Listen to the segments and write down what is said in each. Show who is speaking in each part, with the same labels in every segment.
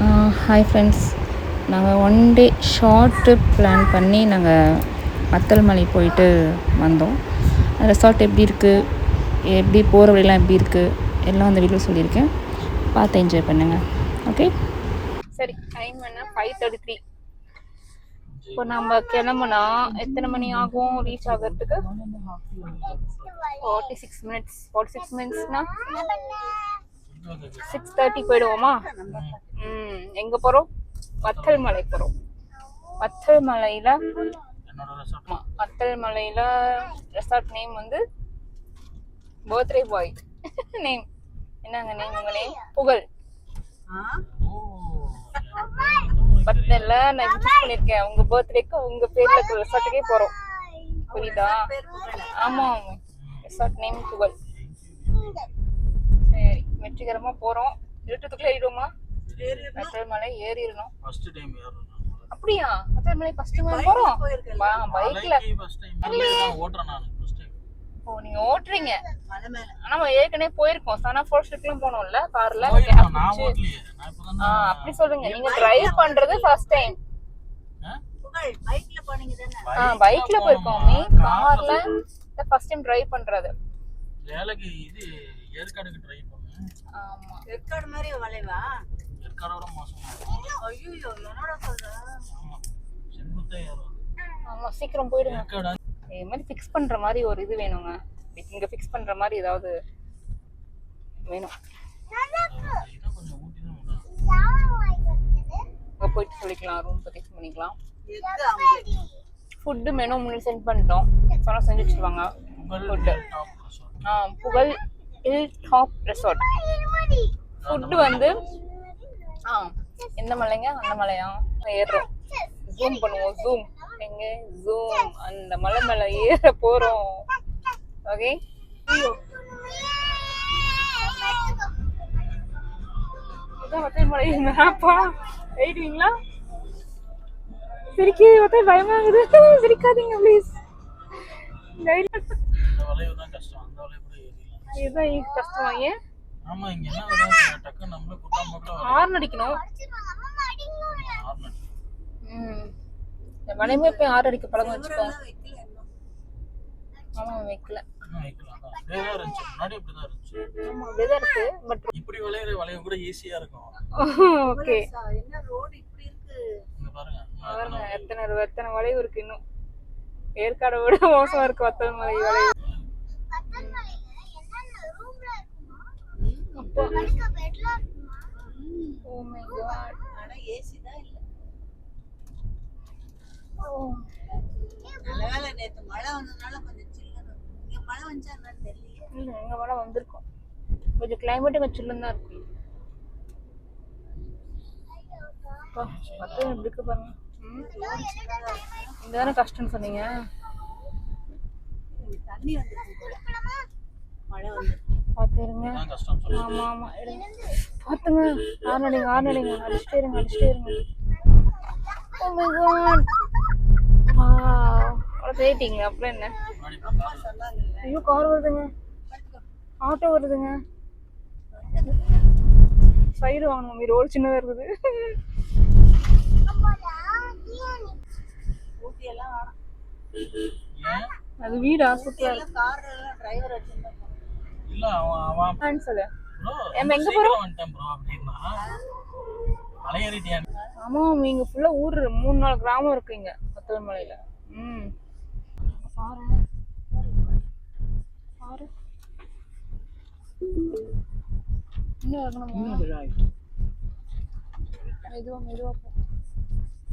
Speaker 1: Hi friends, நாங்கள் one day short trip plan பண்ணி நாங்கள் வத்தல் மலை போயிட்டு வந்தோம். ரெசார்ட் எப்படி இருக்குது, எப்படி போகிற வழியெலாம் எப்படி இருக்குது எல்லாம் அந்த வீடியோ சொல்லியிருக்கேன், பார்த்து என்ஜாய் பண்ணுங்கள். ஓகே, சரி. டைம் என்ன 5:33. இப்போ நம்ம கிளம்புனா எத்தனை மணி ஆகும் ரீச் ஆகிறதுக்கு? 46 மினிட்ஸ். 46 மினிட்ஸ்னா 6:30 போயிடுவோமா? எங்க போறோம்? வத்தல் மலை போறோம். வத்தல் மலையில ரெசார்ட் நேம் வந்து பர்த்டே பாய் நேம். என்னங்க நேம்? உங்க நேம் புகழ். பர்த்டேல நான் சூஸ் பண்ணிருக்கேன். உங்க பர்த்டேக்கு உங்க பேர்ல இருக்கிற ரெசார்ட்டுக்கே போறோம். புரியுதா? ஆமா, ரெசார்ட் நேம் புகழ். சரி, வெற்றிகரமா போறோம். இருட்டுக்குள்ள ஏறிடுவோமா? வத்தல் மலை ஏறிடணும். ஃபர்ஸ்ட் டைம் ஏறணும். அப்படியா? வத்தல் மலை ஃபர்ஸ்ட் டைம் போறோம். பைக்ல ஓட்றேன் நான் ஃபர்ஸ்ட் டைம். ஓ, நீங்க ஓட்றீங்க? ஆனா ஏற்கனவே போயிருக்கோம். சனா ஃபாரஸ்ட்க்குலாம் போனோம்ல கார்ல.
Speaker 2: நான் ஓட்டலையே, நான் இப்பதான்.
Speaker 1: அப்படி சொல்லுங்க. நீங்க டிரைவ் பண்றது ஃபர்ஸ்ட் டைம்.
Speaker 2: புகழ் பைக்ல போனீங்க தானே?
Speaker 1: பைக்ல போயிருக்கோம். நீ கார்ல ஃபர்ஸ்ட் டைம் டிரைவ் பண்றது.
Speaker 2: வேலைக்கு இது ஏற்காடுக்கு டிரைவ் பண்ணேன்.
Speaker 1: ஆமா,
Speaker 2: ஏற்காடு மாதிரி வளைவா? ஏற்காடோட மோசம். ஐயோ, என்னடா சொல்ற? ஆமா, செங்குத்தே ஏறும்.
Speaker 1: ஆமா, சீக்கிரம் போயிடுங்க.
Speaker 2: ஏற்காடு
Speaker 1: இதே மாதிரி ஃபிக்ஸ் பண்ற மாதிரி ஒரு இது வேணுங்க. இங்க ஃபிக்ஸ் பண்ற மாதிரி ஏதாவது வேணும்.
Speaker 2: இத கொஞ்சம் ஊட்டி தான் விடணும்.
Speaker 1: அங்க போயிட்டு சொல்லிக்கலாம், ரூம் பத்தி பண்ணிக்கலாம். ஃபுட் மெனு முன்னாடி சென்ட் பண்ணிட்டோம். சொன்னா செஞ்சு வச்சிருவாங்க. புகழ் ஹில் டாப் ரெசார்ட். ஃபுட் வந்து எந்த மலைங்க? அந்த மலையா ஏறுறோம். ஜூம் பண்ணுவோம். ஜூம் எங்க? ஜூம். அந்த மலை மேல ஏற போறோம். ஓகே, வத்தல் மலை மேப்பா ஏறிடுவீங்களா? சிரிக்க வத்தல் பயமாகுது. சிரிக்காதீங்க ப்ளீஸ்.
Speaker 2: இந்த வளைவு தான் கஷ்டம். அந்த வளைவு கூட ஏறிடலாம்.
Speaker 1: இதுதான் கஷ்டமா? ஏன்?
Speaker 2: ஆமா, இங்க என்ன வரும் டக்கு நம்மள குட்டாம கூட
Speaker 1: ஹார்ன் அடிக்கணும். இந்த மலைமே போய் ஹார்ன் அடிக்க பழகம் வச்சுக்கோ. ஆமா, வைக்கல.
Speaker 2: அப்படியே தான் இருந்துச்சு. முன்னாடி இப்படி தான் இருந்துச்சு.
Speaker 1: ஆமா, அப்படியே தான் இருக்கு. பட்
Speaker 2: இப்படி வளைவு கூட ஈஸியா இருக்கும்.
Speaker 1: ஓகே,
Speaker 2: என்ன ரோட் இப்படி இருக்கு இங்க பாருங்க.
Speaker 1: எத்தனை வளைவு இருக்கு இன்னும். ஏற்காடை விட மோசமா இருக்கு வத்தல் மலை வளைவு. ஓ மை காட்,
Speaker 2: ஆனா ஏசி தான் இல்ல. நல்ல வேளை நேத்து மழை வந்ததால கொஞ்சம் சில்லுன்னு. இங்க மழை வந்துச்சா என்னன்னு தெரியல.
Speaker 1: இல்ல, எங்க மழை வந்திருக்கும். கொஞ்சம் கிளைமேட் கொஞ்சம் சில்லுன்னு தான் இருக்கு. வத்தல் எப்படி இருக்கு பாருங்க. இந்த தானே கஷ்டம்னு சொன்னீங்க.
Speaker 2: தண்ணி வந்துருச்சு, மழை வந்து
Speaker 1: பாத்துருங்க. ஆமா ஆமா, பாத்துங்க. ஹார்ன் அடிங்க. அடிச்சுட்டே இருங்க. ஓ மை காட், போயிட்டீங்க. அப்புறம் என்ன? ஐயோ, கார் வருதுங்க, ஆட்டோ வருதுங்க. சைடு வாங்கணும். ரோடு சின்னதா இருக்குது. அது வீடா? சூப்பரா இருக்கு.
Speaker 2: கார் எல்லாம் டிரைவர் வச்சிருந்தாங்க. இல்ல அவன்
Speaker 1: சொல்லு.
Speaker 2: நம்ம எங்க போறோம்? வந்துட்டேன் ப்ரோ அப்படினா மலையேறிட்டியா?
Speaker 1: ஆமா, நீங்க ஃபுல்லா ஊர் 3-4 கிராமம் இருக்குங்க வத்தல் மலையில. பாரு இன்னும் வரணும்.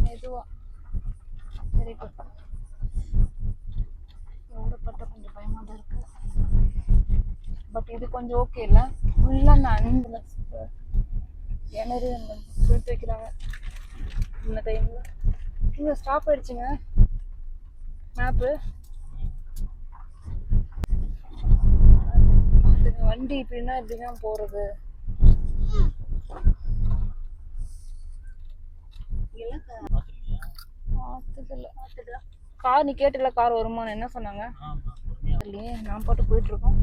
Speaker 1: மெதுவா. சரி, ரோட பார்த்தா கொஞ்சம் பயமா தான் இருக்கு. பட் இது கொஞ்சம் ஓகே இல்ல? ஃபுல்லா அந்த கிணறு அந்த சுத்தி வைக்கிறாங்க இந்த டைம்ல. இங்க ஸ்டாப் ஆயிடுச்சுங்க மேப்பு. வண்டி இப்படின்னா இப்படிதான் போறது. கார் நீ கேட்டல, கார் வருமானு என்ன சொன்னாங்க? இல்லையே, நான் பாட்டு போயிட்டு இருக்கோம்.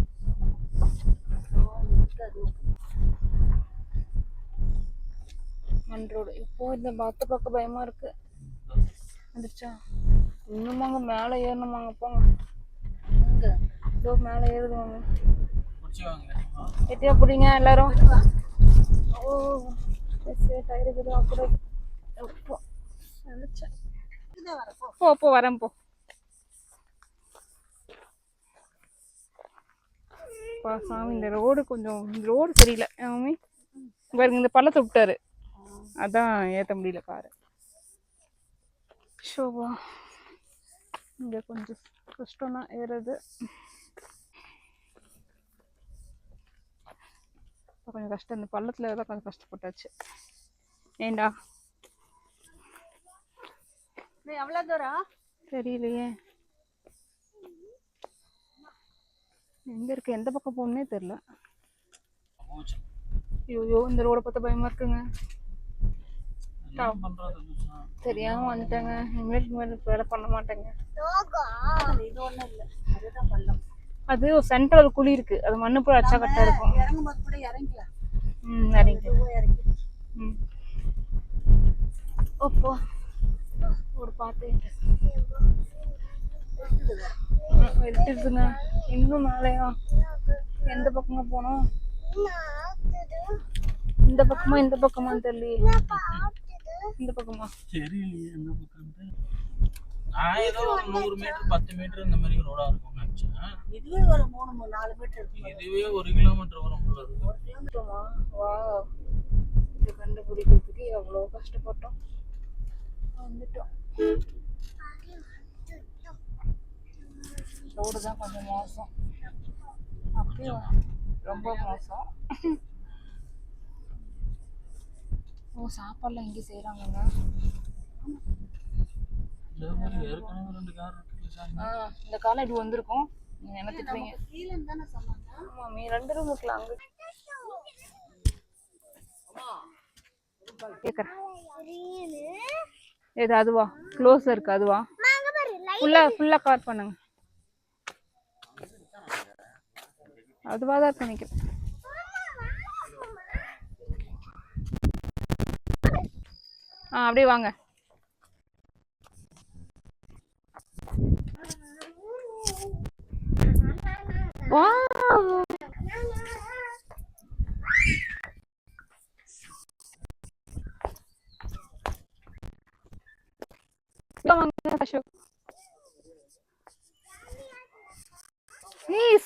Speaker 1: மண் ரோடு. இப்போ இந்த பத்த பக்கம் பயமா இருக்கு. வந்துருச்சா? இன்னுமாங்க மேலே ஏறணுமாங்க. போங்க.
Speaker 2: எங்க
Speaker 1: இதோ மேலே ஏறுதுவாங்க.
Speaker 2: முடிச்சுவாங்க.
Speaker 1: எட்டியா பிடிங்க எல்லாரும். ஓ டயருக்கு அப்புறம் நினைச்சேன். போ போ வரேன் போ. சாமி இந்த ரோடு கொஞ்சம் ரோடு சரியில்லை. மாமி பாருங்க இந்த பள்ளத்தை விட்டாரு, அதான் ஏற்ற முடியல காரு. ஷோவா இங்கே கொஞ்சம் கஷ்டம் தான் ஏறுறது. கொஞ்சம் கஷ்டம், இந்த பள்ளத்தில் தான் கொஞ்சம் கஷ்டப்பட்டாச்சு. ஏண்டா
Speaker 2: எவ்வளோ தூரம்
Speaker 1: தெரியலையே, எங்க இருக்கு, எந்த பக்கம் போகணுன்னே தெரியல. ஐயோ இந்த ரோட பார்த்த பயமா இருக்குங்க. தெரியாம வந்துட்டாங்க. இனிமேல் வேலை பண்ண மாட்டேங்க.
Speaker 2: இது ஒன்றும் இல்லை, அதுதான் பள்ளம்.
Speaker 1: அது ஒரு சென்டர் ஒரு குழி இருக்கு, அது மண்ணு போய் அச்சா கட்டா இருக்கும்.
Speaker 2: இறங்கும்போது கூட இறங்கிக்கலாம்.
Speaker 1: இறங்கிக்கலாம். ஓப்போ ஒரு பார்த்து எடுத்துருக்குங்க. இன்னும் மேலையா? எந்த பக்கமா போனோம்? இந்த பக்கமா இந்த பக்கமான்னு தெரியலையே. இந்த பக்கமா
Speaker 2: தெரியலையே எந்த பக்கம். நான் ஏதோ ஒரு 100 மீட்டர் 10 மீட்டர் இந்த மாதிரி ரோடா இருக்கும்னு நினைச்சேன். இதுவே ஒரு 3-4 மீட்டர் இருக்கு. இதுவே 1 கிலோமீட்டர் வரும் போல இருக்கு. 1 கிலோமீட்டருமா?
Speaker 1: வா, இது கண்டுபிடிக்கிறதுக்கு எவ்வளோ கஷ்டப்பட்டோம், வந்துட்டோம். ரோடு தான் கொஞ்சம் மோசம், அப்படியே ரொம்ப மோசம். ஓ சாப்பாடுலாம் இங்கே செய்கிறாங்கங்க. இந்த காலம் இப்படி வந்திருக்கும். நீங்க என்ன திட்டுவீங்க? ஆமாம், 2 ரூம் இருக்கலாம். அங்கே கேட்குறேன். எது அதுவா? க்ளோஸில் இருக்கு அதுவா? ஃபுல்லாக கவர் பண்ணுங்க. அதுவாக தான் இருக்கு நினைக்கிறேன். அப்படியே வாங்க.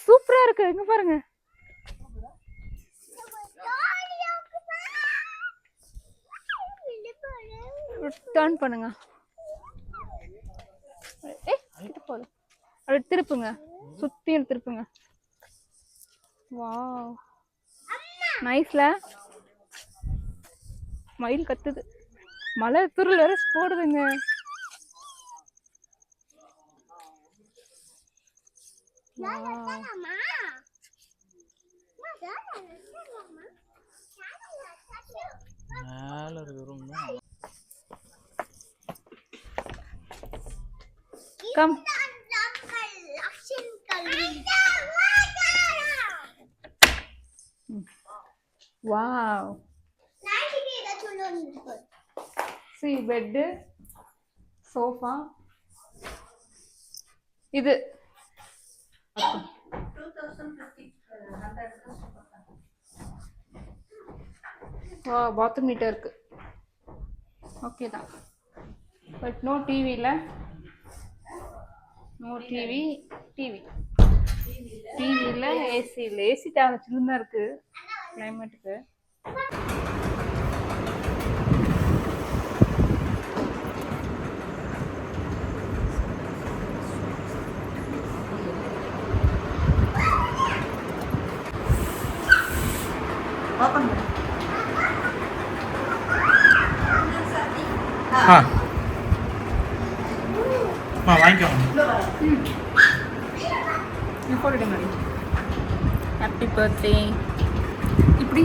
Speaker 1: சூப்பரா இருக்கு, இங்க பாருங்க. டர்ன் பண்ணுங்க. அப்படி திருப்புங்க, சுத்தியும் திருப்புங்க. வாவ் நைஸ்ல. மயில் கத்துது, மலை துருள் வேற போடுதுங்க.
Speaker 2: மேல இருக்கிறோம்.
Speaker 1: Come wow, see bed, sofa, இது பாத்ரூம் நீட்டா இருக்கு. ஓகே தான், பட் நோ டிவி இல்ல. நோ டிவி இல்ல, ஏசி இல்ல. ஏசி தேவை, சில்லுன்னு தான் இருக்கு கிளைமேட்டுக்கு. Happy birthday. இப்படி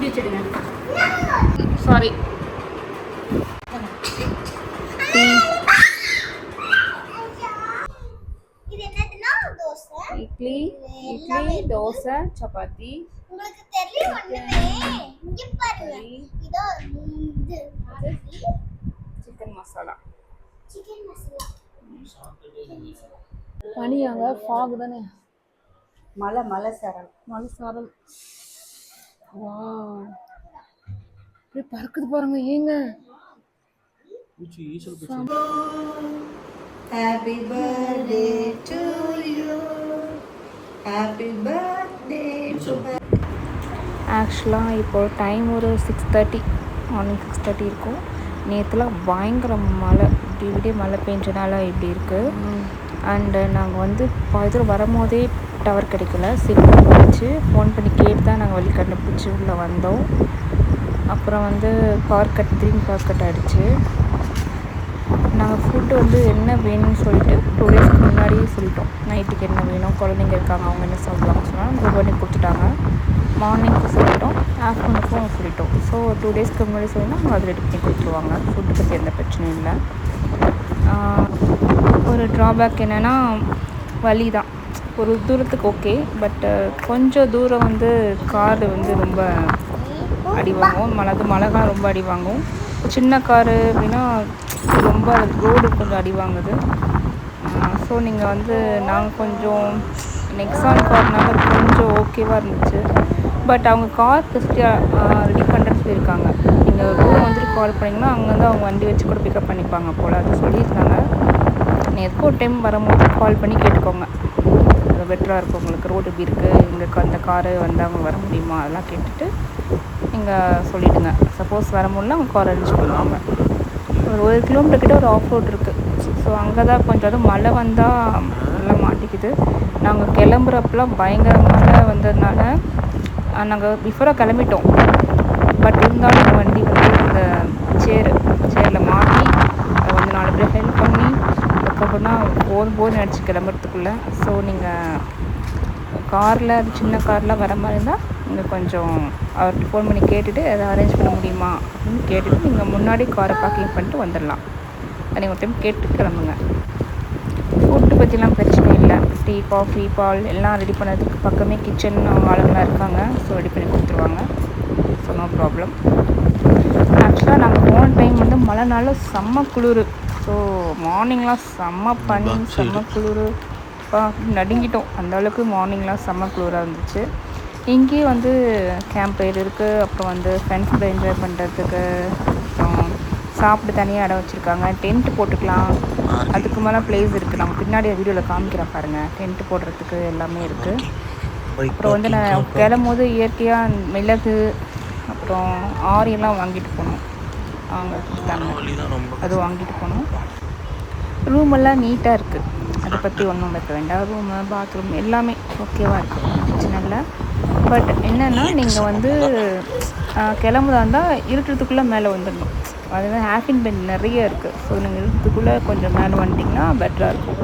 Speaker 1: வச்சிடுங்க. சாரி, இட்லி தோசை சப்பாத்தி. உங்களுக்கு தெரியும் ஒண்ணுமே. இங்க பாருங்க, இதோ பனியாங்க ஃபாக் தானே,
Speaker 3: மலை மலை சாரல்.
Speaker 1: மலை சாரல். வா, அப்படியே பறக்குது பாருங்க. ஏங்க
Speaker 3: happy birthday to you, happy birthday to.
Speaker 1: ஆக்சுவலாக இப்போ டைம் ஒரு 6:30, மார்னிங் 6:30 இருக்கும். நேற்றுலாம் பயங்கர மழை, இப்படி இப்படியே மழை பெஞ்சனால இப்படி இருக்குது. அண்டு நாங்கள் வந்து பாதிரம் வரும்போதே டவர் கிடைக்கல, சிக்னல் போயிடுச்சு. ஃபோன் பண்ணி கேட்டு தான் நாங்கள் வழி கண்டுபிடிச்சி உள்ளே வந்தோம். அப்புறம் வந்து பவர் கட், திரும்பி பவர் கட் ஆகிடுச்சு. நாங்கள் ஃபுட்டு வந்து என்ன வேணும்னு சொல்லிட்டு 2 டேஸ்க்கு முன்னாடியே சொல்லிட்டோம். நைட்டுக்கு என்ன வேணும், குழந்தைங்க இருக்காங்க, அவங்க என்ன சாப்பிடுவாங்க சொன்னால் ப்ரோ பண்ணி கொடுத்துட்டாங்க. மார்னிங்க்கு சொல்லிட்டோம், ஆஃப்டர்நூனுக்கும் சொல்லிட்டோம். ஸோ 2 டேஸ்க்கு முன்னாடி சொல்லினா அவங்க அதை ரெடி பண்ணி கொடுத்துருவாங்க. ஃபுட்டு பற்றி எந்த பிரச்சனையும் இல்லை. ஒரு ட்ராபேக் என்னென்னா வலி தான். ஒரு தூரத்துக்கு ஓகே, பட்டு கொஞ்சம் தூரம் வந்து கார் வந்து ரொம்ப அடி வாங்கும். மழை காலம் ரொம்ப அடி வாங்கும். சின்ன காரு அப்படின்னா ரொம்ப ரோடு கொஞ்சம் அடி வாங்குது. ஸோ நீங்கள் வந்து நாங்கள் கொஞ்சம் நெக்ஸான் கார்னால கொஞ்சம் ஓகேவாக இருந்துச்சு. பட் அவங்க கார் ஃபஸ்ட்டு ரெடி பண்ணுறேன்னு சொல்லியிருக்காங்க. நீங்கள் தூரம் வந்துட்டு கால் பண்ணிங்கன்னா அங்கேருந்து அவங்க வண்டி வச்சு கூட பிக்கப் பண்ணிப்பாங்க போல், அது சொல்லியிருக்காங்க. நீங்கள் எதுக்கு ஒரு டைம் வரும்போது கால் பண்ணி கேட்டுக்கோங்க, அது பெட்டராக இருக்கும் உங்களுக்கு. ரோடு எப்படி இருக்குது, எங்களுக்கு அந்த காரு வந்து அவங்க வர முடியுமா, அதெல்லாம் கேட்டுட்டு நீங்கள் சொல்லிவிடுங்க. சப்போஸ் வர முடியல அவங்க கார் அரேஞ்ச் பண்ணுவாங்க. ஒரு 1 கிலோமீட்டர் கிட்ட ஒரு ஆஃப் ரோட் இருக்குது. ஸோ அங்கே தான் கொஞ்சம், அதுவும் மழை வந்தால் நல்லா மாட்டிக்குது. நாங்கள் கிளம்புறப்பெல்லாம் பயங்கர மழை வந்ததுனால நாங்கள் பிஃபோராக கிளம்பிட்டோம். பட் இருந்தாலும் எங்கள் வண்டி வந்து இந்த சேரில் மாட்டி அதை வந்து 4 பேர் ஹெல்ப் பண்ணி அதுக்கப்புறம் தான் போதும் நினச்சி கிளம்புறதுக்குள்ளே. ஸோ நீங்கள் காரில், அது சின்ன காரில் வர மாதிரி இருந்தால் நீங்கள் கொஞ்சம் அவர்கிட்ட ஃபோன் பண்ணி கேட்டுவிட்டு எதை அரேஞ்ச் பண்ண முடியுமா அப்படின்னு கேட்டுவிட்டு நீங்கள் முன்னாடி காரை பார்க்கிங் பண்ணிட்டு வந்துடலாம். நீங்கள் ஒரு டைம் கேட்டு கிளம்புங்க. ஃபுட்டு பற்றிலாம் பிரச்சனை இல்லை. டீ, காஃபி, பால் எல்லாம் ரெடி பண்ணதுக்கு பக்கமே கிச்சன் ஆளுங்களாம் இருக்காங்க. ஸோ ரெடி பண்ணி கொடுத்துருவாங்க. So no problem. ஆக்சுவலாக நாங்கள் போன டைம் வந்து மழைனால செம்ம குளிர். ஸோ மார்னிங்லாம் செம்ம பனி, செம்ம குளிர், நடுங்கிட்டோம். அந்தளவுக்கு மார்னிங்லாம் செம்ம குளிராக இருந்துச்சு. இங்கேயே வந்து கேம்ப் ஃபயர் இருக்குது. அப்புறம் வந்து ஃப்ரெண்ட்ஸ் கூட என்ஜாய் பண்ணுறதுக்கு, அப்புறம் சாப்பிட்டு தனியாக இடம் வச்சுருக்காங்க. டென்ட் போட்டுக்கலாம். அதுக்கு மேலே ப்ளேஸ் இருக்குது. நம்ம பின்னாடி வீடியோவில் காமிக்கிறேன் பாருங்கள். டென்ட் போடுறதுக்கு எல்லாமே இருக்குது. அப்புறம் வந்து நான் கிளம்போது இயற்கையாக மிளகு, அப்புறம் ஆரியெல்லாம் வாங்கிட்டு போனோம். அவங்க கொடுத்தாங்க, அது வாங்கிட்டு போனோம். ரூமெல்லாம் நீட்டாக இருக்குது, அதை பற்றி ஒன்றும் வைக்க வேண்டாம். ரூமு, பாத்ரூம் எல்லாமே ஓகேவாக இருக்குது, பிரச்சனை இல்லை. பட் என்னென்னா நீங்கள் வந்து கிளம்புதா இருந்தால் இருட்டுறதுக்குள்ளே மேலே வந்துடணும். அதுதான் ஹேப்பின் பெட் நிறைய இருக்குது. ஸோ நீங்கள் இருட்டுறதுக்குள்ளே கொஞ்சம் மேலே வந்துட்டிங்கன்னா பெட்டராக இருக்கும்.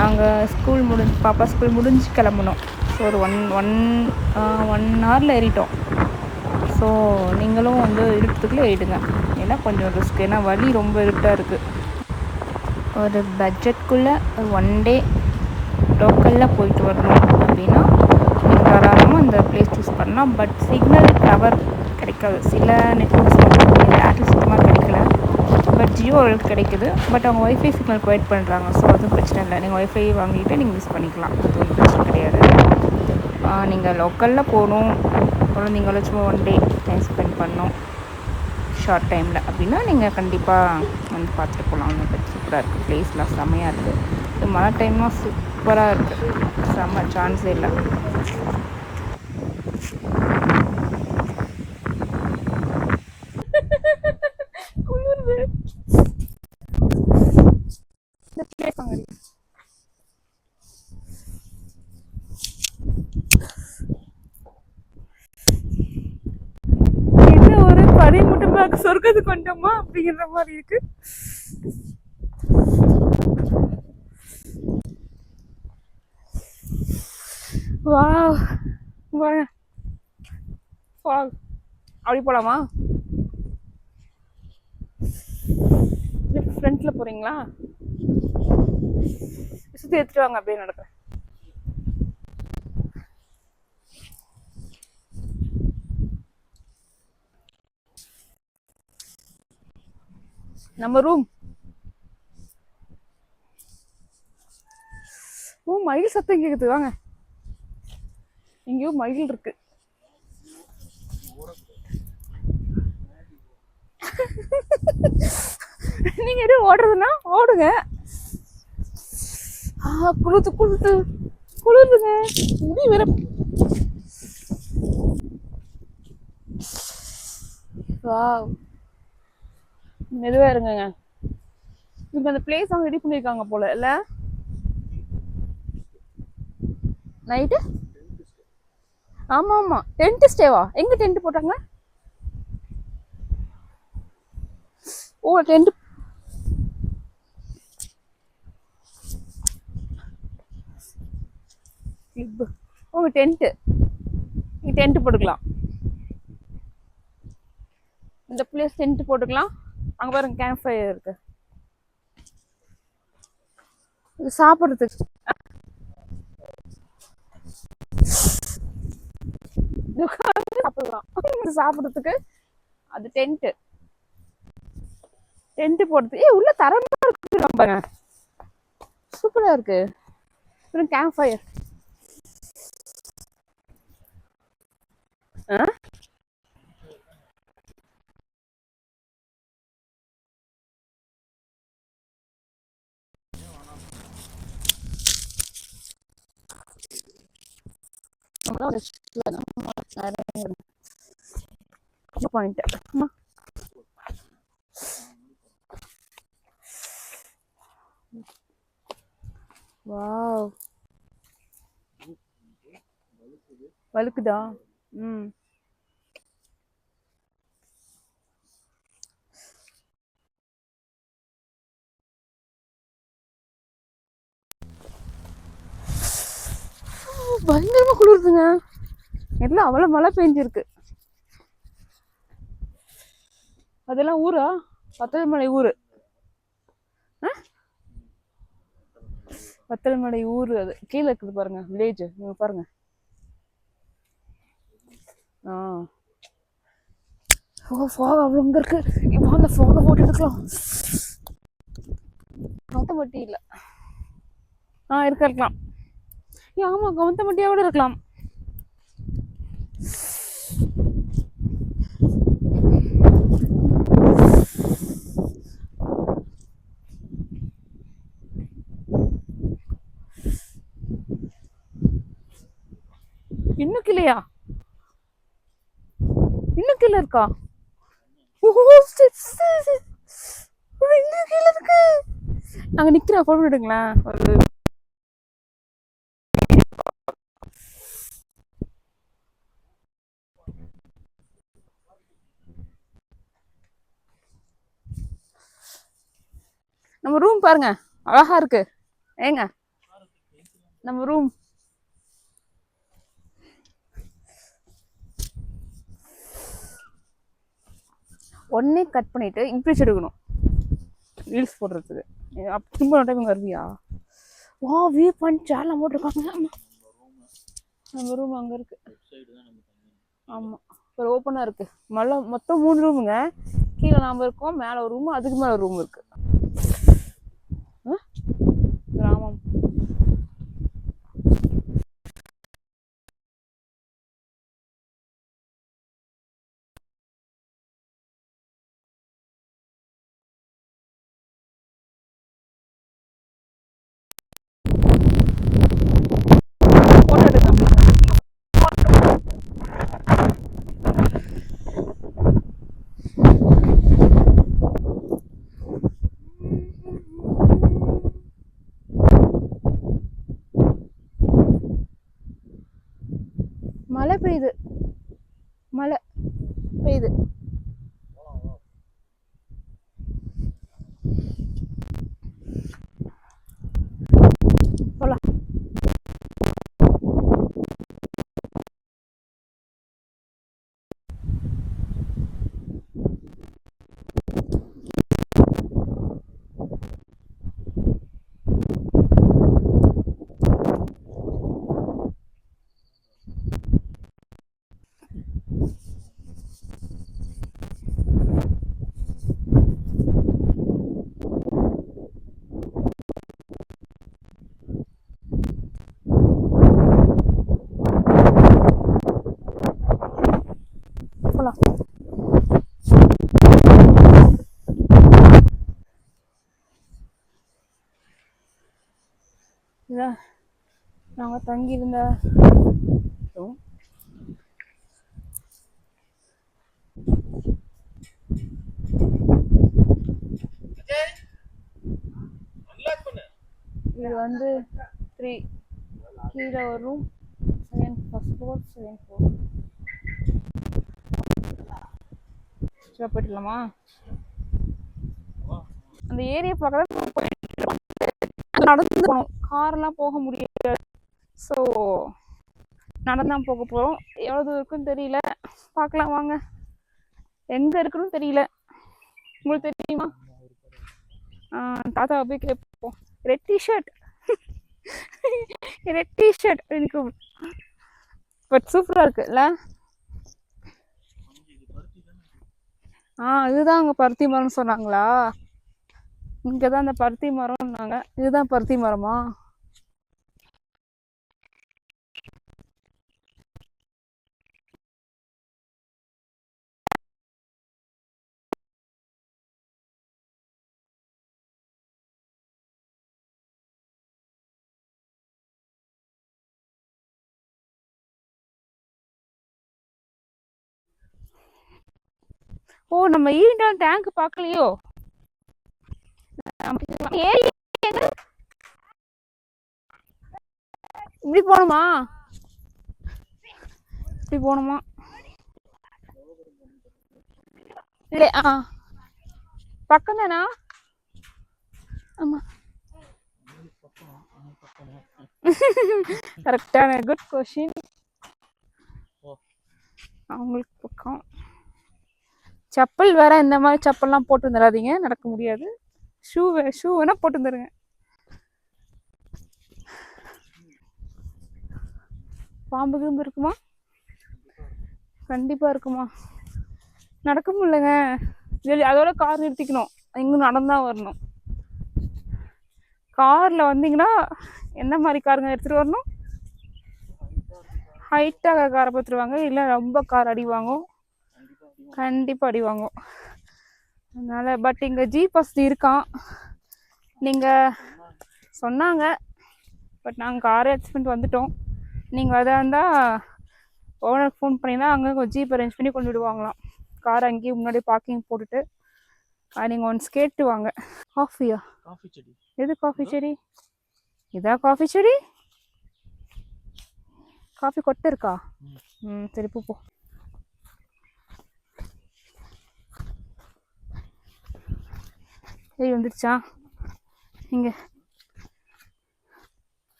Speaker 1: நாங்கள் பாப்பா ஸ்கூல் முடிஞ்சு கிளம்புனோம். ஸோ ஒரு ஒன் ஹவரில் ஏறிட்டோம். ஸோ நீங்களும் வந்து இருட்டுறதுக்குள்ளே ஏறிடுங்க. ஏன்னா கொஞ்சம் ரிஸ்க், ஏன்னா வழி ரொம்ப இருட்டாக இருக்குது. ஒரு பட்ஜெட்குள்ளே 1 டே லோக்கலில் போயிட்டு வரணும் அப்படின்னா நீங்கள் தாராளமாக இந்த ப்ளேஸ் சூஸ் பண்ணலாம். பட் சிக்னல் டவர் கிடைக்காது. சில நெட்ஒர்க்ஸ் ஏர்டெல் சுத்தமாக கிடைக்கல. பட் ஜியோ கிடைக்குது. பட் அவங்க ஒய்ஃபை சிக்னல் ப்ரொவைட் பண்ணுறாங்க. ஸோ அதுவும் பிரச்சனை இல்லை. நீங்கள் ஒய்ஃபை வாங்கிட்டு நீங்கள் யூஸ் பண்ணிக்கலாம், அது ஒரு பிரச்சனை கிடையாது. நீங்கள் லோக்கலில் போகணும், குழந்தைங்கள சும்மா 1 டே டைம் ஸ்பெண்ட் பண்ணணும் ஷார்ட் டைமில் அப்படின்னா நீங்கள் கண்டிப்பாக வந்து பார்த்துட்டு போகலாம். ஒன்று சூப்பராக இருக்குது, ப்ளேஸ்லாம் செம்மையாக இருக்குது. இது மழை டைம்லாம் சூப்பராக இருக்குது, செம்ம சான்ஸே இல்லை. பழைய மட்டும் பார்க்க சொர்க்கத்துக்கு கொண்டோமா அப்படிங்கிற மாதிரி இருக்கு. வாவ், அப்படி போலாமா? ஃப்ரண்ட்ல போறீங்களா? சுத்தி எடுத்துட்டு வாங்க, அப்படியே நடக்கிறேன். நம்ம ரூம் மயில் சத்தம் கேக்குது, வாங்க. எங்கேயோ மயில் இருக்கு. நீங்க எதுவும் ஓடுறதுன்னா ஓடுங்க. குளிருதுங்க. முடி வேற. வாவ், மெதுவா இருங்க. இப்ப அந்த பிளேஸ் அவங்க ரெடி பண்ணிருக்காங்க போல இல்ல? நைட்டு ஆமா ஆமா, டென்ட் ஸ்டேவா? எங்க டென்ட் போட்டாங்க? ஓ டென்ட். உங்க டென்ட், டென்ட் போட்டுக்கலாம். இந்த பிளேஸ் டென்ட் போட்டுக்கலாம். அங்க பாருங்க கேம்ப் ஃபயர் இருக்கு. இது சாப்பிடுறதுக்கு சாப்பிடலாம். சாப்பிடுறதுக்கு அது டென்ட். டென்ட் போடுறது. உள்ள தரமா இருக்கு பாருங்க, சூப்பரா இருக்கு. Camp fire. பாயிண்ட். வாவ், வழுக்குதா? பயங்கரமா குளிருதுங்க. எல்லாம் அவ்வளவு மழை பெஞ்சிருக்கு. அதெல்லாம் ஊரா? பத்தல்மலை ஊரு. பத்தல்மலை ஊரு அது கீழே இருக்குது பாருங்க, வில்லேஜ். நீங்க பாருங்க. ஃபாக் அவ்வளோ இருக்கு. இப்போ அந்த ஃபாகை போட்டு எடுக்கலாம். கவுத்தமட்டி இல்லை. இருக்கலாம். ஆமா, கவுத்தமட்டியோட இருக்கலாம். இன்னும் கீழயா? இன்னும் கீழே இருக்கா? இன்னும் கீழே இருக்கு. நாங்க நிக்கிறோம், போட்டு விடுங்களேன். நம்ம ரூம் பாருங்க, அழகா இருக்கு. ஏங்க நம்ம ரூம் ஒன்னே கட் பண்ணிட்டு இம்ப்ரெஸ் எடுக்கணும் ரீல்ஸ் போடுறதுக்கு. திரும்ப டைம் வருவியா? வா, வியூ பாயிண்ட் சேர்லாம் போட்டிருக்காங்க. நம்ம ரூம் அங்கே இருக்கு. ஆமாம், ஒரு ஓப்பனாக இருக்கு. மொத்தம் 3 ரூமுங்க. கீழே நாம இருக்கோம், மேலே ஒரு ரூமு, அதுக்கு மேலே ஒரு ரூம் இருக்கு. கிராமம். நாங்கள் தங்கியிருந்த room. இது வந்து 3 கீழே ஒரு room, first floor, second floor. சரி போயிடலாமா? அந்த ஏரியா பக்கத்தில் நடந்து போகணும், கார்லாம் போக முடியாது. ஸோ நடந்தான் போக போகிறோம். எவ்வளோ தூரம் இருக்குன்னு தெரியல, பார்க்கலாம் வாங்க. எங்கே இருக்குன்னு தெரியல, உங்களுக்கு தெரியுமா? தாத்தாவை போய் கேட்போம். ரெட் டிஷர்ட் ரெட் டிஷர்ட் எனக்கு பட் சூப்பராக இருக்குல்ல. இதுதான் அங்கே பருத்தி மரம்னு சொன்னாங்களா? இங்கே தான் அந்த பருத்தி மரம்னாங்க. இதுதான் பருத்தி மரமா? ஓ, நம்ம ஈவினிங் டேங்க் பார்க்கலையோ? இப்படி போகணுமா? இப்படி போகணுமா? இல்லை, பக்கம் தானா? ஆமா, கரெக்டான குட் கொஸ்டின். அவங்களுக்கு பக்கம். செப்பல் வேற, இந்த மாதிரி செப்பல்லாம் போட்டு வந்துடாதீங்க, நடக்க முடியாது. ஷூ வேணா போட்டு வந்துருங்க. பாம்பு கிம்பு இருக்குமா? கண்டிப்பா இருக்குமா? நடக்க முடியலங்க. அதோட கார் நிறுத்திக்கணும், இங்கே நடந்தா வரணும். கார்ல வந்தீங்கன்னா எந்த மாதிரி காருங்க எடுத்துட்டு வரணும்? ஹைட்டாக காரை பார்த்துருவாங்க, இல்லை ரொம்ப கார் அடி வாங்கும், கண்டிப்பாக அடி வாங்கும். அதனால பட் இங்கே ஜீப் வசதி இருக்கான், நீங்கள் சொன்னாங்க. பட் நாங்கள் காரை எக்ஸ்பெண்ட் வந்துட்டோம். நீங்கள் அதாக இருந்தால் ஓனருக்கு ஃபோன் பண்ணிங்கன்னா அங்கே ஜீப் அரேஞ்ச் பண்ணி கொண்டு விடுவாங்களாம். கார் அங்கேயே முன்னாடி பார்க்கிங் போட்டுட்டு நீங்கள் ஒன்ஸ் கேட்டு வாங்க. காஃபியா?
Speaker 2: காஃபி செடி.
Speaker 1: எது காஃபி செடி? இதான் காஃபி செடி? காஃபி கொட்டை இருக்கா? சரி போ. சரி வந்துடுச்சா? இங்கே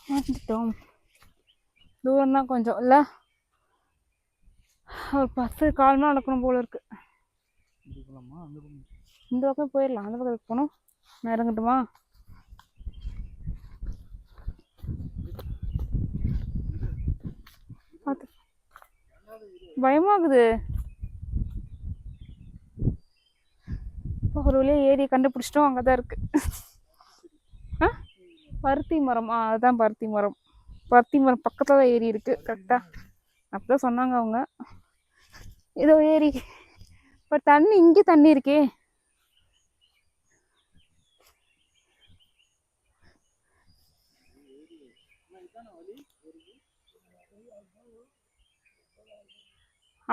Speaker 1: வந்துட்டோம். தூரம் தான் கொஞ்சம், இல்லை ஒரு 10 கால் மணி நடக்கணும் போல இருக்கு. இந்த பக்கம் போயிடலாம், அந்த பக்கத்துக்கு போகணும். நான் இறங்கட்டுமா? பார்த்து பயமாகுது. ஒரு வழியாக ஏரியை கண்டுபிடிச்சிட்டோம், அங்கே தான் இருக்கு. பருத்தி மரம், அதுதான் பருத்தி மரம். பருத்தி மரம் பக்கத்தில் தான் ஏரி இருக்கு, கரெக்டா அப்படிதான் சொன்னாங்க அவங்க. ஏதோ ஏரி, பட் தண்ணி இங்கே தண்ணி இருக்கே.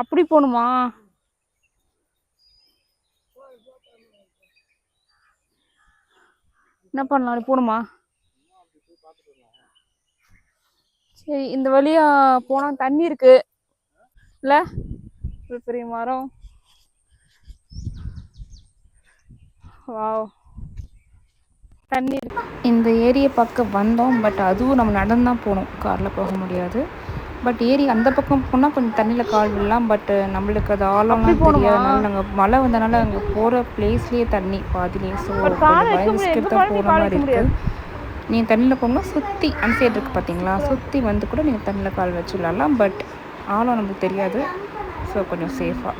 Speaker 1: அப்படி போகணுமா? என்ன பண்ணலாம், அப்படி போகணுமா? சரி, இந்த வழியா போனால் தண்ணி இருக்கு இல்லை? ஒரு பெரிய மரம். வாவ், தண்ணி இருக்கு. இந்த ஏரியை பக்கம் வந்தோம், பட் அதுவும் நம்ம நடந்தான் போகணும், காரில் போக முடியாது. பட் ஏரி அந்த பக்கம் போனால் கொஞ்சம் தண்ணியில் கால் விடலாம். பட் நம்மளுக்கு அது ஆழம்லாம் தெரியாதனால நாங்கள் மழை வந்தனால அங்கே போகிற பிளேஸ்லேயே தண்ணி பாதிலே. ஸோ பயந்துட்டு தான் போகிற மாதிரி இருக்குது. நீங்கள் தண்ணியில் போகணும், சுற்றி அந்த சைடு இருக்குது பார்த்தீங்களா, சுற்றி வந்து கூட நீங்கள் தண்ணியில் கால் வச்சு விடலாம். பட் ஆழம் நமக்கு தெரியாது, ஸோ கொஞ்சம் சேஃபாக.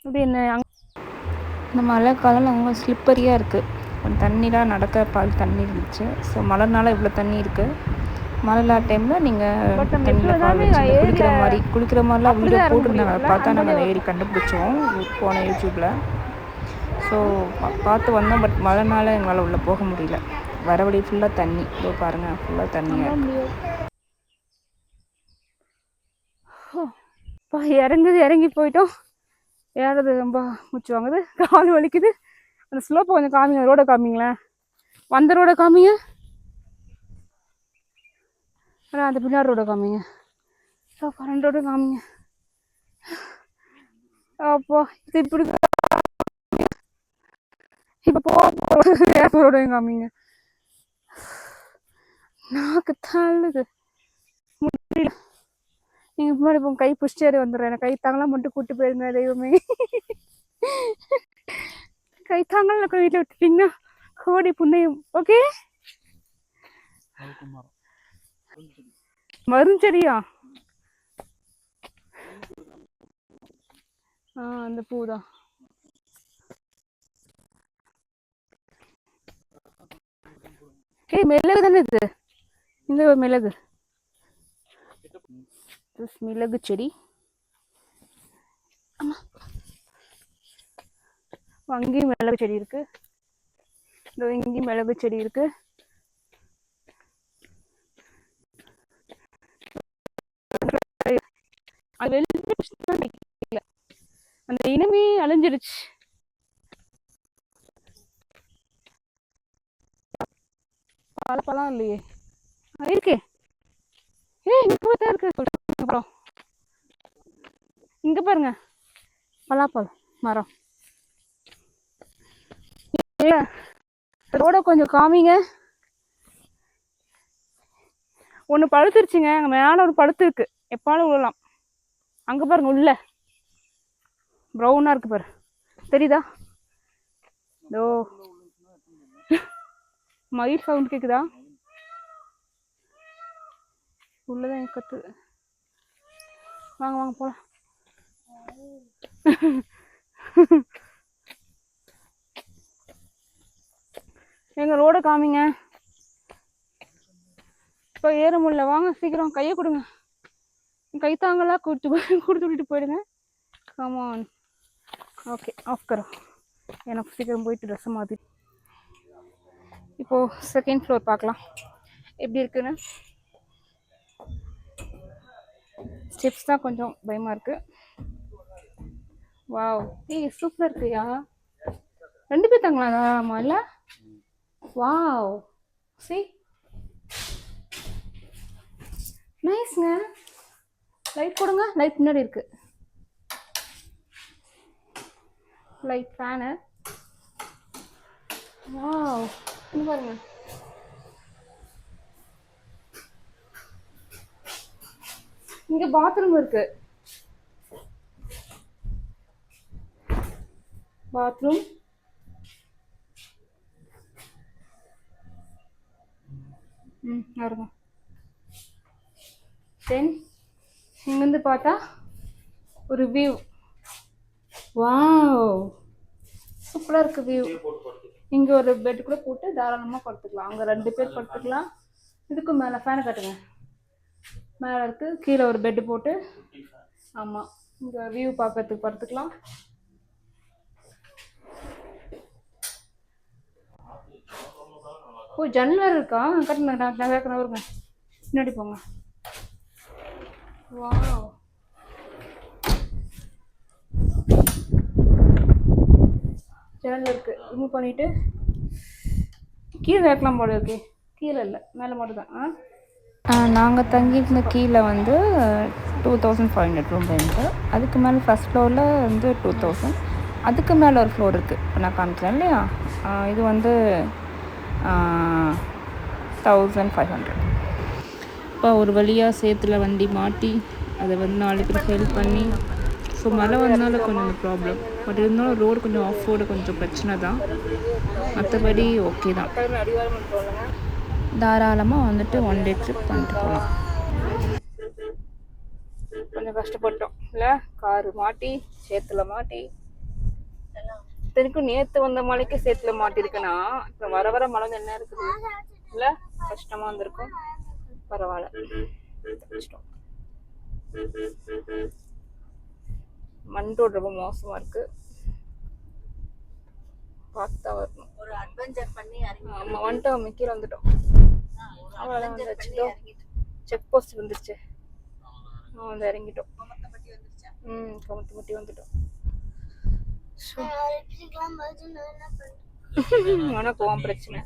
Speaker 1: அப்படி என்ன இந்த மழை காலம் அங்கே ஸ்லிப்பரியாக இருக்குது, கொஞ்சம் தண்ணிலாம் நடக்க பால் தண்ணி இருந்துச்சு. ஸோ மழைனால இவ்வளோ தண்ணி இருக்குது. மழை இல்லாத டைமில் நீங்கள் தண்ணியில் கால் வச்சு குளிக்கிற மாதிரிலாம் வீடியோ போட்டுருந்தாங்க. அதை பார்த்தா நாங்கள் அந்த ஏரி கண்டுபிடிச்சோம் போன யூடியூப்பில். ஸோ பார்த்து வந்தோம். பட் மழைனால எங்களால் உள்ளே போக முடியல. வர வழி ஃபுல்லாக தண்ணி. இதோ பாருங்கள், ஃபுல்லாக தண்ணியாக இருக்குது. இறங்கி போயிட்டோம். ஏறது ரொம்ப மூச்சு வாங்குது, கால் வலிக்குது. அந்த ஸ்லோப்பை கொஞ்சம் காமிங்க, ரோடை காமிங்களேன். வந்த ரோடை காமிங்க, ஆனால் அந்த பின்னாடி ரோடை காமிங்க. ஃப்ரண்ட் ரோடு காமிங்க. அப்போ இது இப்படி இப்போ ரோடையும் காமிங்க. நாக்கு தள்ளுது, முடியல. நீங்கள் முன்னாடி இப்போ கை பிடிச்சிட்டே வந்துடுறேன். எனக்கு கை தாங்கலாம் மட்டும் கூப்பிட்டு போயிருங்க தெய்வமே. கை தாங்கலாம் வீட்டில் விட்டுட்டீங்கன்னா கோடி புண்ணியம். ஓகே, மருஞ்செடியா? அந்த பூதான். மிளகு தானே இது? இந்த மிளகு, மிளகு செடி. ஆமா, அங்கேயும் மிளகு செடி இருக்கு. இங்கேயும் மிளகு செடி இருக்கு. அந்த இனமே அழிஞ்சிருச்சு. பழம் இல்லையே, இருக்கே. இங்கதான் இருக்கு. அப்புறம் இங்க பாருங்க, பலாப்பழம் மரம். ரோட கொஞ்சம் காமிங்க. ஒன்று பழுத்துருச்சுங்க, அங்கே மேலே ஒரு பழுத்து இருக்கு. எப்பாலும் விழலாம். அங்கே பாருங்க, உள்ள ப்ரௌனாக இருக்கு பாரு, தெரியுதா? ஓ, மயில் சவுண்ட் கேக்குதா? உள்ளதான் எனக்கு கத்து. வாங்க வாங்க போலாம். எங்க ரோட காமிங்க. இப்போ ஏற முடியல, வாங்க சீக்கிரம் கையை கொடுங்க. கை தாங்கலாம் கொடுத்துட்டு போயிடுங்க. கமான். ஓகே, ஆஃப் கரோ. எனக்கு சீக்கிரம் போயிட்டு ட்ரெஸ்ஸை மாற்றி. இப்போது செகண்ட் ஃப்ளோர் பார்க்கலாம் எப்படி இருக்குன்னு. ஸ்டெப்ஸ் தான் கொஞ்சம் பயமாக இருக்குது. வாவ், சூப்பராக இருக்குயா. 2 பேர் தாங்களாமா? இல்லை, வாவ், see, நைஸ்ங்க. லைட் கொடுங்க. லைட் முன்னாடி இருக்கு, லைட் ஃபேனு. வாவ், இங்க பாருங்க. இங்க பாத்ரூம் இருக்கு. பாத்ரூம் வருங்க. தென் இங்கிருந்து பார்த்தா ஒரு வியூ. வாவ், சூப்பராக இருக்கு வியூ. இங்கே ஒரு பெட் கூட போட்டு தாராளமாக படுத்துக்கலாம். அங்கே 2 பேர் படுத்துக்கலாம். இதுக்கு மேலே ஃபேனை கட்டுங்க. மேலே இருக்கு, கீழே ஒரு பெட்டு போட்டு. ஆமாம், இங்கே வியூ பார்க்கறதுக்கு படுத்துக்கலாம். ஓ, ஜன்னல் வேறு இருக்கா? கட்டுங்க, நான் கேட்கணும் வருங்க. முன்னாடி போங்க. வாவ், ஜன்னல் இருக்கு. ரிமூவ் பண்ணிட்டு கீழே வைக்கலாம் போல இருக்கு. கீழே இல்லை, மேலே மட்டும் தான். நாங்கள் தங்கியிருந்த கீழே வந்து 2500 ரூம் ரெண்ட்டு. அதுக்கு மேலே ஃபஸ்ட் ஃப்ளோரில் வந்து 2000. அதுக்கு மேலே ஒரு ஃப்ளோர் இருக்குது, இப்போ நான் காமிக்கிறேன் இல்லையா. இது வந்து 1500. இப்போ ஒரு வழியாக சேத்துல வண்டி மாட்டி அதை வந்து 4 பேர் ஹெல்ப் பண்ணி. ஸோ மழை வந்தனால கொஞ்சம் ப்ராப்ளம். பட் இருந்தாலும் ரோடு கொஞ்சம் ஆஃப் ரோடு கொஞ்சம் பிரச்சனை தான். மற்றபடி ஓகே தான். தாராளமாக வந்துட்டு 1 டே ட்ரிப் பண்ணிட்டு போகலாம். கொஞ்சம் கஷ்டப்பட்டோம் இல்லை, காரு மாட்டி சேத்துல மாட்டி. இத்தனைக்கும் நேற்று வந்த மழைக்கு சேத்துல மாட்டிருக்குன்னா இப்போ வர வர மழை என்ன இருக்குது இல்லை, கஷ்டமாக வந்திருக்கும். பரவாயில்ல, கஷ்டம். மண் ரோடு ரொம்ப மோசமாக இருக்குது. பார்த்தா வரணும்.
Speaker 3: ஒரு அட்வென்ச்சர் பண்ணி இறங்கி
Speaker 1: ஆமாம் வந்துட்டோம், கீழே வந்துட்டோம். அவ்வளோதான் வந்துச்சு. செக் போஸ்ட் வந்துருச்சு. வந்து இறங்கிட்டோம்.
Speaker 3: கோமத்தப்பட்டி வந்துருச்சா?
Speaker 1: கமுத்துப்பட்டி வந்துட்டோம். ஆனால் கோவம் பிரச்சனை.